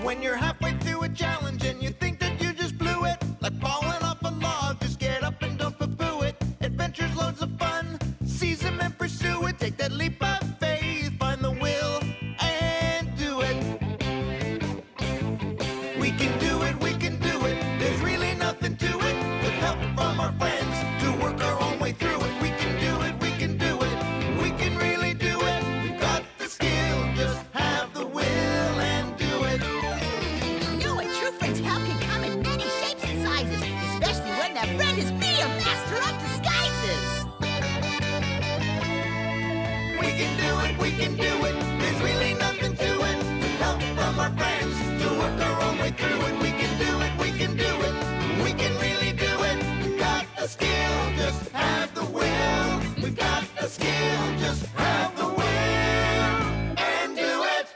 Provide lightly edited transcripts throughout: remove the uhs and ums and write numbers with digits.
When you're halfway through a challenge and you think that you just blew it, like falling off a log, just get up and don't poo-poo it. Adventure's loads of fun, seize them and pursue it. Take that leap of faith, find the will, and do it. We can do it, we can do it. There's really nothing to it. With help from our friends to work our own way through it. We can do it, we can do it. We can really do it. We've got the skill, just have the will and do it. New and true friends help can come in many shapes and sizes, especially when that friend is me, a master of disguises. We can do it, we can do it. There's really nothing to it. With help from our friends to work our own way through it. We can do it, we can do it. We can really do it. We've got the skill, just have the will. We've got the skill, just have the will and do it.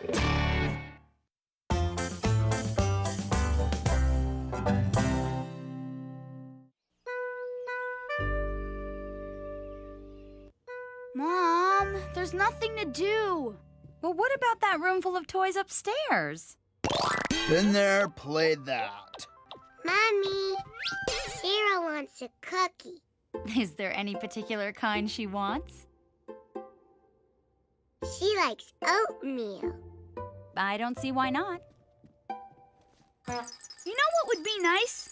Mom, there's nothing to do. Well, what about that room full of toys upstairs? Been there, played that. Mommy, Sarah wants a cookie. Is there any particular kind she wants? She likes oatmeal. I don't see why not. You know what would be nice?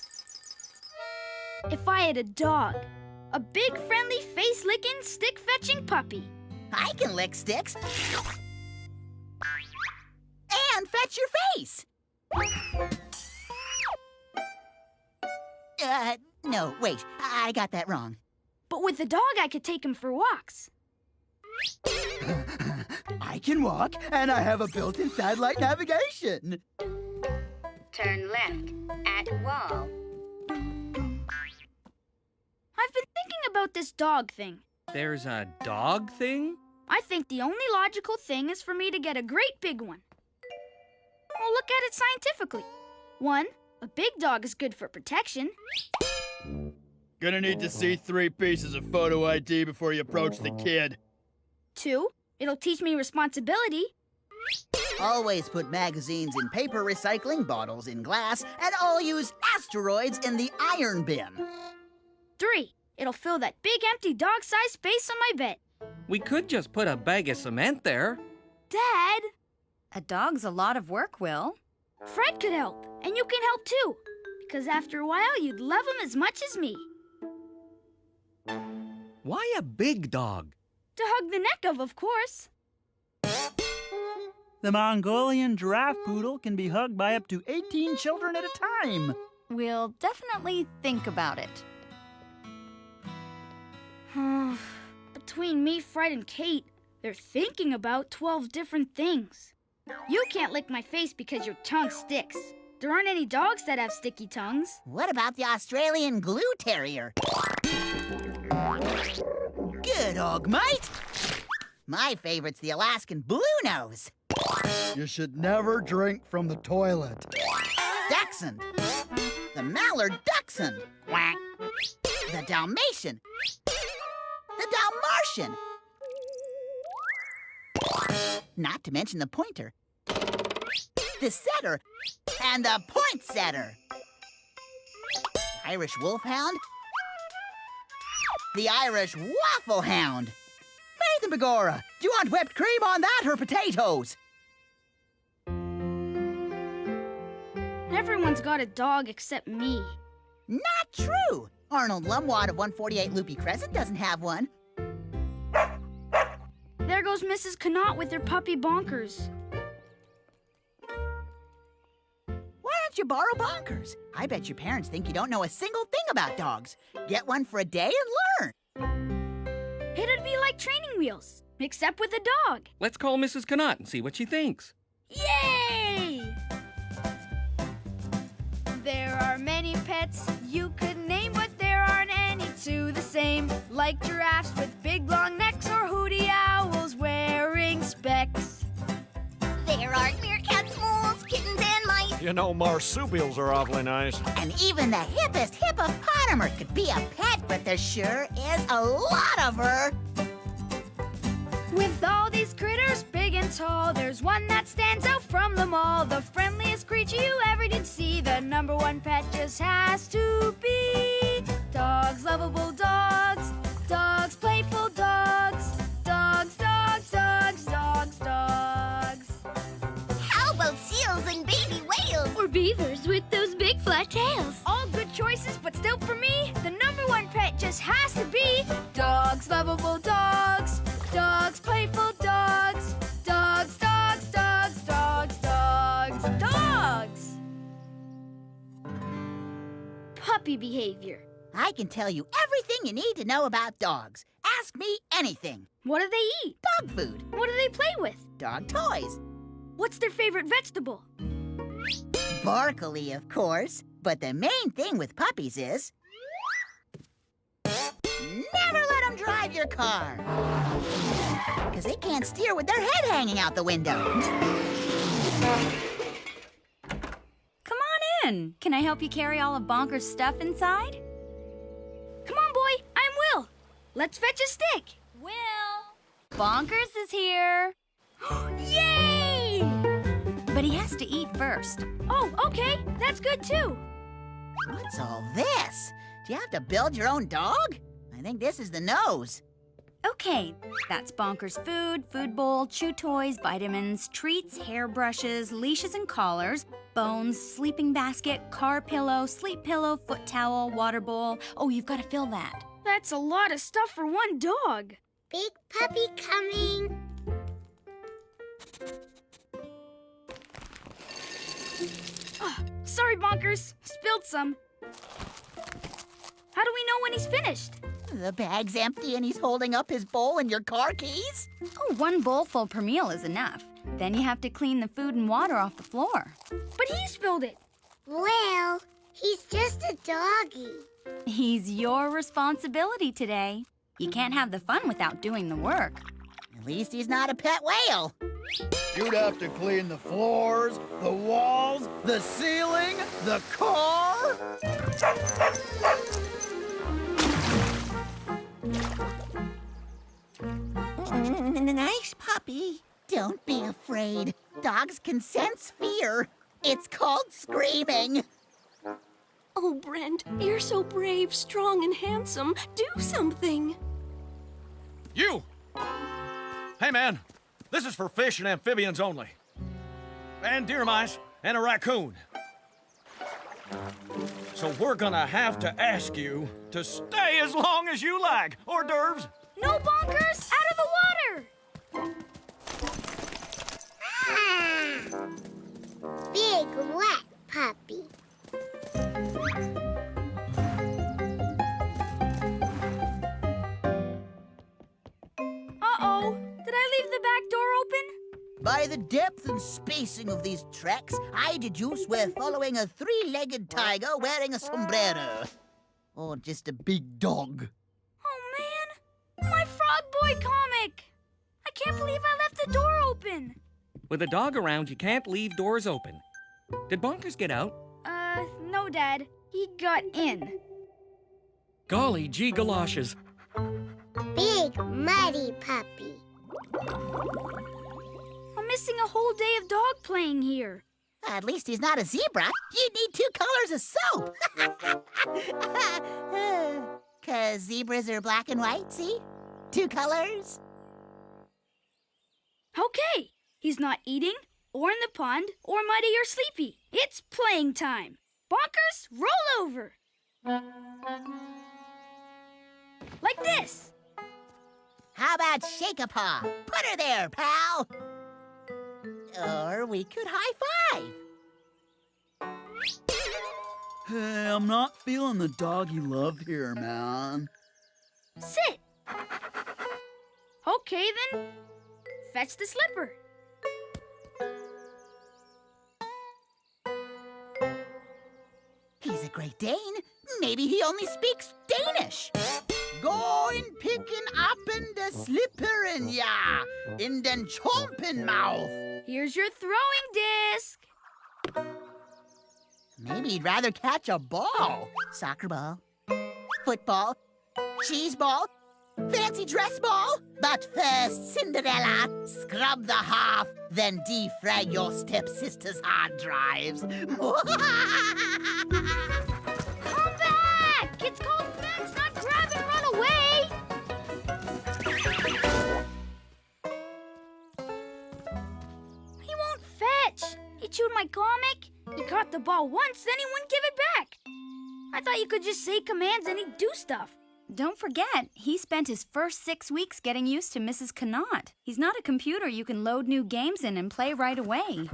If I had a dog. A big, friendly, face-licking, stick-fetching puppy. I can lick sticks and fetch your face. No, wait, I got that wrong. But with the dog, I could take him for walks. I can walk, and I have a built-in satellite navigation. Turn left at wall. I've been thinking about this dog thing. There's a dog thing? I think the only logical thing is for me to get a great big one. Well, look at it scientifically. 1, a big dog is good for protection. Gonna need to see 3 pieces of photo ID before you approach the kid. 2, it'll teach me responsibility. Always put magazines in paper recycling, bottles in glass, and I'll use asteroids in the iron bin. 3, it'll fill that big empty dog-sized space on my bed. We could just put a bag of cement there. Dad! A dog's a lot of work, Will. Fred could help, and you can help too. Because after a while, you'd love him as much as me. Why a big dog? To hug the neck of course. The Mongolian giraffe poodle can be hugged by up to 18 children at a time. We'll definitely think about it. Between me, Fred, and Kate, they're thinking about 12 different things. You can't lick my face because your tongue sticks. There aren't any dogs that have sticky tongues. What about the Australian glue terrier? Good dog, mate. My favorite's the Alaskan blue nose. You should never drink from the toilet. Dachshund. The Mallard Dachshund. Quack. The Dalmatian. The Dalmatian. Not to mention the pointer. The setter. And the poinsettia. Irish wolfhound. The Irish waffle hound. Faith and Begorra, do you want whipped cream on that or potatoes? Everyone's got a dog except me. Not true. Arnold Lumwad of 148 Loopy Crescent doesn't have one. There goes Mrs. Connaught with her puppy Bonkers. Why don't you borrow Bonkers? I bet your parents think you don't know a single thing about dogs. Get one for a day and learn. It'd be like training wheels, except with a dog. Let's call Mrs. Connaught and see what she thinks. Yay! There are many pets you could name, but there aren't any two the same. Like giraffes with big long necks or hooty owls wearing specs. There are meerkats, moles, kittens, and mice. You know, marsupials are awfully nice. And even the hippest hippopotamus could be a pet, but there sure is a lot of her. With all these critters, big and tall, there's one that stands out from them all. The friendliest Best creature you ever did see. The number one pet just has to be dogs, lovable dogs. Dogs, playful dogs. Dogs, dogs, dogs, dogs, dogs. How about seals and baby whales? Or beavers with those big flat tails. All good choices, but still for me, the number one pet just has to be dogs, lovable dogs. Dogs, playful dogs. Dogs, dogs, dogs, dogs, dogs, dogs. Puppy behavior. I can tell you everything you need to know about dogs. Ask me anything. What do they eat? Dog food, What do they play with? dog toys, What's their favorite vegetable? broccoli, of course. But the main thing with puppies is never let them drive your car. Because they can't steer with their head hanging out the window. Come on in. Can I help you carry all of Bonker's stuff inside? Come on, boy. I'm Will. Let's fetch a stick. Will! Bonkers is here. Yay! But he has to eat first. Oh, okay. That's good, too. What's all this? Do you have to build your own dog? I think this is the nose. Okay, that's Bonker's food, food bowl, chew toys, vitamins, treats, hairbrushes, leashes and collars, bones, sleeping basket, car pillow, sleep pillow, foot towel, water bowl. Oh, you've got to fill that. That's a lot of stuff for one dog. Big puppy coming. Sorry, Bonkers. Spilled some. How do we know when he's finished? The bag's empty and he's holding up his bowl and your car keys? Oh, one bowlful per meal is enough. Then you have to clean the food and water off the floor. But he spilled it. Well, he's just a doggy. He's your responsibility today. You can't have the fun without doing the work. At least he's not a pet whale. You'd have to clean the floors, the walls, the ceiling, the car. Nice puppy. Don't be afraid. Dogs can sense fear. It's called screaming. Oh, Brent, you're so brave, strong, and handsome. Do something. You! Hey, man. This is for fish and amphibians only. And deer mice and a raccoon. So we're gonna have to ask you to stay as long as you like. Hors d'oeuvres. No, Bonkers! Out of the water! Ah! Big wet puppy. Uh-oh. Did I leave the back door open? By the depth and spacing of these tracks, I deduce we're following a three-legged tiger wearing a sombrero. Or just a big dog. Oh, man. My Frog Boy comic! I can't believe I left the door open. With a dog around, you can't leave doors open. Did Bonkers get out? No, Dad. He got in. Golly gee galoshes. Big muddy puppy. I'm missing a whole day of dog playing here. At least he's not a zebra. You need 2 colors of soap. 'Cause zebras are black and white, see? 2 colors. Okay. He's not eating, or in the pond, or muddy or sleepy. It's playing time. Bonkers, roll over. Like this. How about shake-a-paw? Put her there, pal. Or we could high-five. Hey, I'm not feeling the doggy love here, man. Sit. Okay, then. Fetch the slipper. He's a Great Dane. Maybe he only speaks Danish. Going picking up in the slipper in ya, in den chomping mouth. Here's your throwing disc. Maybe he'd rather catch a ball. Soccer ball, football, cheese ball, Fancy dress ball? But first, Cinderella, scrub the hearth, then defrag your stepsister's hard drives. Come back! It's called fetch, not grab and run away! He won't fetch. He chewed my comic. He caught the ball once, then he wouldn't give it back. I thought you could just say commands and he'd do stuff. Don't forget, he spent his first 6 weeks getting used to Mrs. Connaught. He's not a computer you can load new games in and play right away.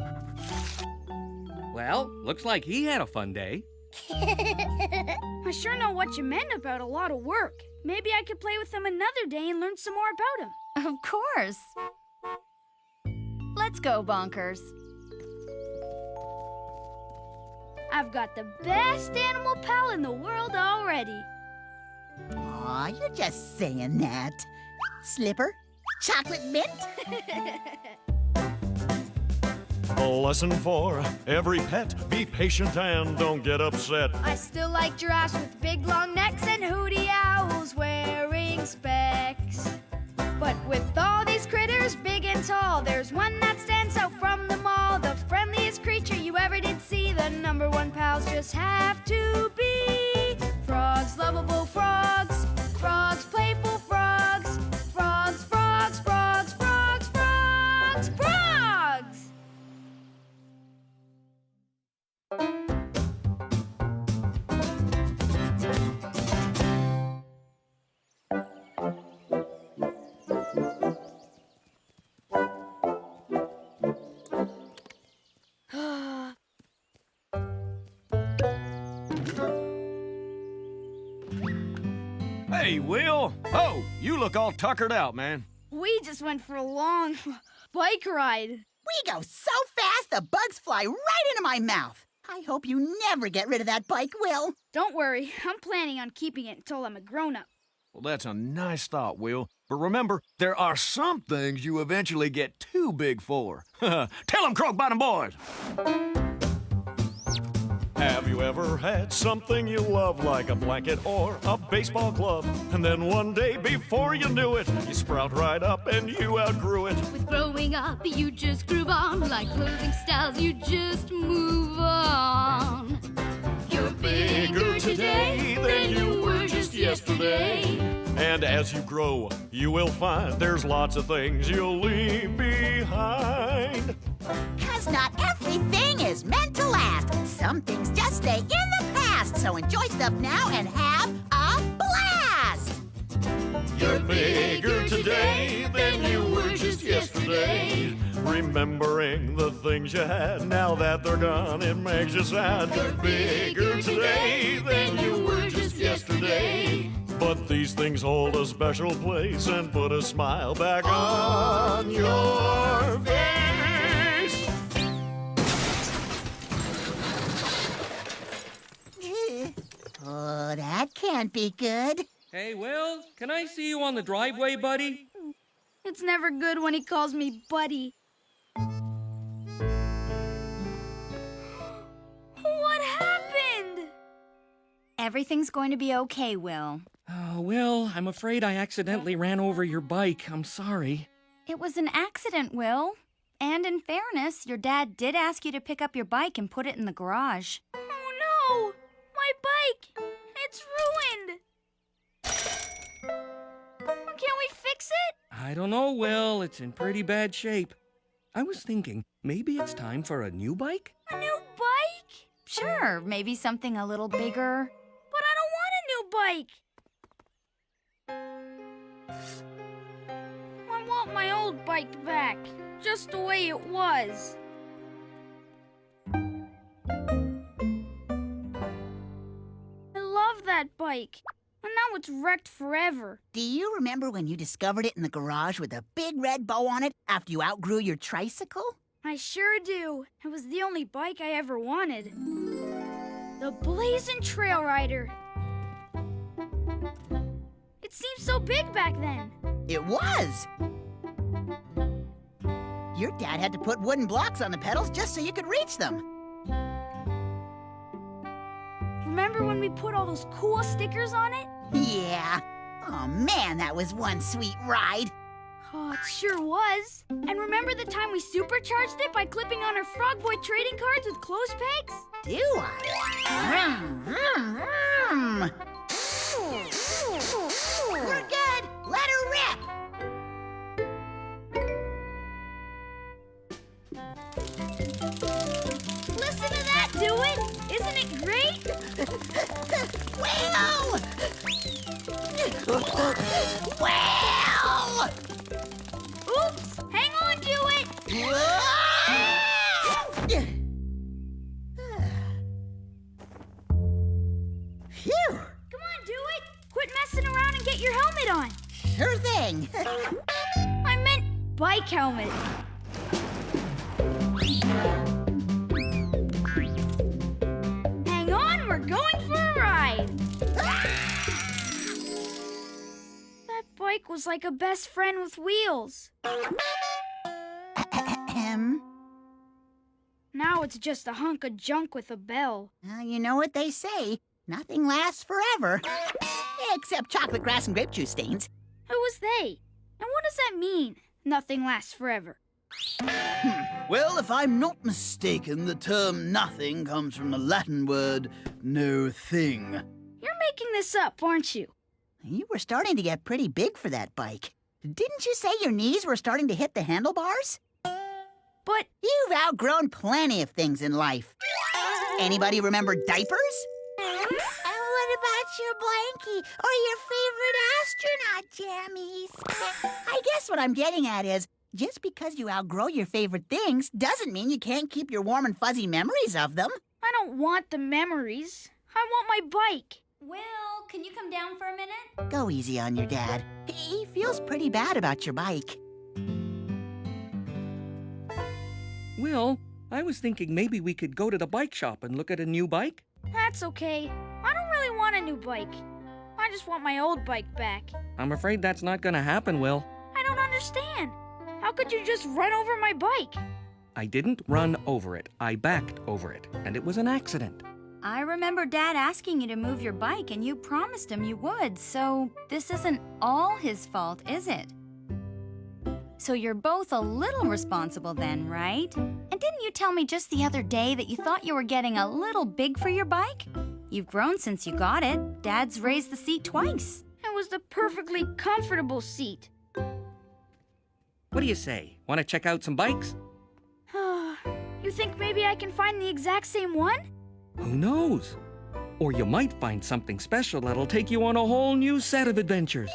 Well, looks like he had a fun day. I sure know what you meant about a lot of work. Maybe I could play with him another day and learn some more about him. Of course. Let's go, Bonkers. I've got the best animal pal in the world already. Aw, you're just saying that. Slipper? Chocolate mint? Lesson 4, every pet, be patient and don't get upset. I still like giraffes with big long necks and hooty owls wearing specs. But with all these critters, big and tall, there's one that stands out from them all. The friendliest creature you ever did see. The #1 pals just have to be frogs, lovable frogs. Frogs, playful frogs. Frogs, frogs, frogs, frogs, frogs, frogs! Hey, Will. Oh, you look all tuckered out, man. We just went for a long bike ride. We go so fast the bugs fly right into my mouth. I hope you never get rid of that bike, Will. Don't worry, I'm planning on keeping it until I'm a grown-up. Well, that's a nice thought, Will. But remember, there are some things you eventually get too big for. Tell them, croak-bottom boys. Have you ever had something you love, like a blanket or a baseball glove? And then one day, before you knew it, you sprout right up and you outgrew it. With growing up, you just groove on. Like clothing styles, you just move on. You're bigger today than you were just yesterday. And as you grow, you will find there's lots of things you'll leave behind. 'Cause not everything is meant to last. Some things just stay in the past. So enjoy stuff now and have a blast. You're bigger today than you were just yesterday. Remembering the things you had, now that they're gone, it makes you sad. You're bigger today than you were just yesterday. But these things hold a special place and put a smile back on your face. Oh, that can't be good. Hey, Will, can I see you on the driveway, buddy? It's never good when he calls me buddy. What happened? Everything's going to be okay, Will. Oh, Will, I'm afraid I accidentally ran over your bike. I'm sorry. It was an accident, Will. And in fairness, your dad did ask you to pick up your bike and put it in the garage. Oh no! My bike! It's ruined! Can't we fix it? I don't know, Will. It's in pretty bad shape. I was thinking, maybe it's time for a new bike? A new bike? Sure, maybe something a little bigger. But I don't want a new bike. I want my old bike back, just the way it was. I love that bike. And now it's wrecked forever. Do you remember when you discovered it in the garage with a big red bow on it after you outgrew your tricycle? I sure do. It was the only bike I ever wanted. The Blazin Trail Rider. It seemed so big back then. It was. Your dad had to put wooden blocks on the pedals just so you could reach them. Remember when we put all those cool stickers on it? Yeah. Oh, man, that was one sweet ride. Oh, it sure was. And remember the time we supercharged it by clipping on our Frog Boy trading cards with clothes pegs? Do I? Vroom, vroom, vroom. We're good. Let her rip. Listen to that, Dewitt! Isn't it great? Well! Well! Oops! Hang on, Dewitt! Phew! Come on, Dewitt! Quit messing around and get your helmet on! Sure thing. I meant bike helmet. Hang on, we're going for a ride! That bike was like a best friend with wheels. Now it's just a hunk of junk with a bell. You know what they say, nothing lasts forever. Except chocolate grass and grape juice stains. Who was they? And what does that mean? Nothing lasts forever. Well, if I'm not mistaken, the term nothing comes from the Latin word no thing. You're making this up, aren't you? You were starting to get pretty big for that bike. Didn't you say your knees were starting to hit the handlebars? But you've outgrown plenty of things in life. Anybody remember diapers? What about your blankie or your favorite astronaut jammies? I guess what I'm getting at is, just because you outgrow your favorite things doesn't mean you can't keep your warm and fuzzy memories of them. I don't want the memories. I want my bike. Will, can you come down for a minute? Go easy on your dad. He feels pretty bad about your bike. Will, I was thinking maybe we could go to the bike shop and look at a new bike. That's okay. I don't really want a new bike. I just want my old bike back. I'm afraid that's not gonna happen, Will. I don't understand. How could you just run over my bike? I didn't run over it. I backed over it, and it was an accident. I remember Dad asking you to move your bike, and you promised him you would, so this isn't all his fault, is it? So you're both a little responsible then, right? And didn't you tell me just the other day that you thought you were getting a little big for your bike? You've grown since you got it. Dad's raised the seat twice. It was the perfectly comfortable seat. What do you say? Want to check out some bikes? You think maybe I can find the exact same one? Who knows? Or you might find something special that'll take you on a whole new set of adventures.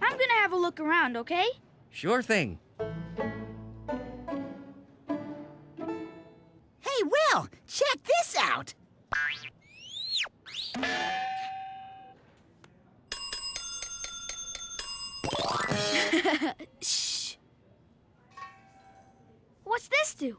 I'm gonna have a look around, okay? Sure thing. Hey, Will, check this out. Shh. What's this do?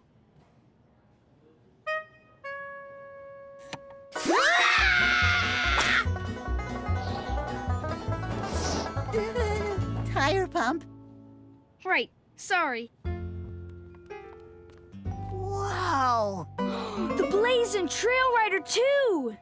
Tire pump. Right, sorry. Wow. The Blazin' Trail Rider 2!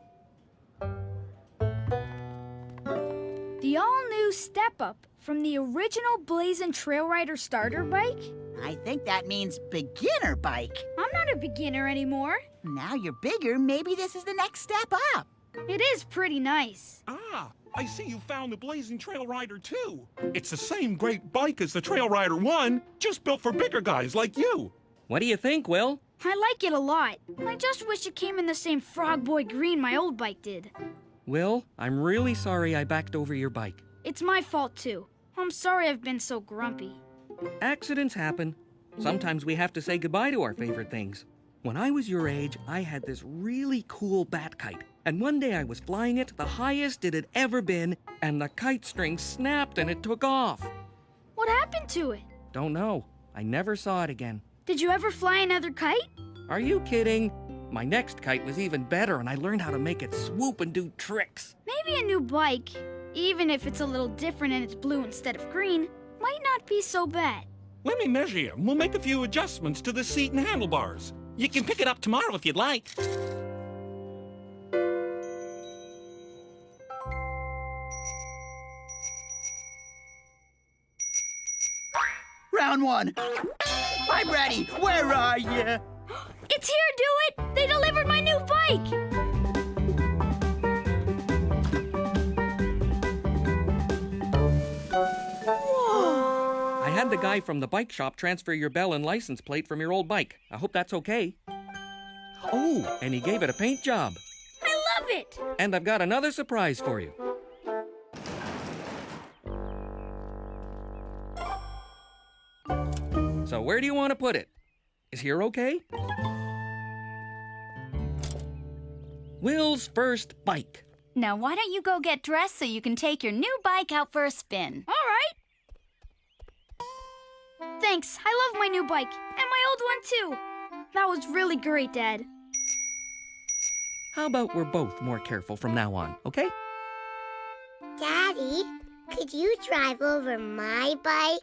The all-new step-up from the original Blazin' Trail Rider starter bike? I think that means beginner bike. I'm not a beginner anymore. Now you're bigger, maybe this is the next step up. It is pretty nice. Ah, I see you found the Blazin' Trail Rider 2. It's the same great bike as the Trail Rider 1, just built for bigger guys like you. What do you think, Will? I like it a lot. I just wish it came in the same Frog Boy green my old bike did. Will, I'm really sorry I backed over your bike. It's my fault, too. I'm sorry I've been so grumpy. Accidents happen. Sometimes we have to say goodbye to our favorite things. When I was your age, I had this really cool bat kite. And one day I was flying it, the highest it had ever been, and the kite string snapped and it took off. What happened to it? Don't know. I never saw it again. Did you ever fly another kite? Are you kidding? My next kite was even better, and I learned how to make it swoop and do tricks. Maybe a new bike, even if it's a little different and it's blue instead of green, might not be so bad. Let me measure you, and we'll make a few adjustments to the seat and handlebars. You can pick it up tomorrow if you'd like. one. I'm ready. Where are you? It's here, Dewitt! They delivered my new bike! I had the guy from the bike shop transfer your bell and license plate from your old bike. I hope that's okay. Oh, and he gave it a paint job. I love it! And I've got another surprise for you. So where do you want to put it? Is here okay? Will's first bike. Now, why don't you go get dressed so you can take your new bike out for a spin? All right. Thanks. I love my new bike. And my old one, too. That was really great, Dad. How about we're both more careful from now on, okay? Daddy, could you drive over my bike?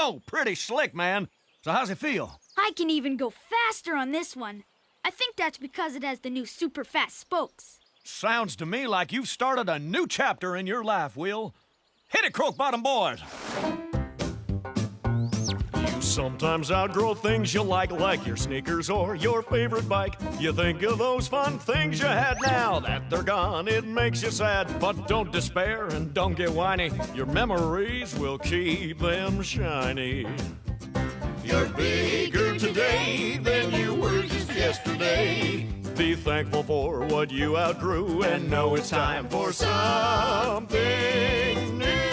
Oh, pretty slick, man. So how's it feel? I can even go faster on this one. I think that's because it has the new super fast spokes. Sounds to me like you've started a new chapter in your life, Will. Hit it, Croak Bottom boys. You sometimes outgrow things you like your sneakers or your favorite bike. You think of those fun things you had, now that they're gone, it makes you sad. But don't despair and don't get whiny. Your memories will keep them shiny. You're bigger today than you were just yesterday. Be thankful for what you outgrew and know it's time for something new.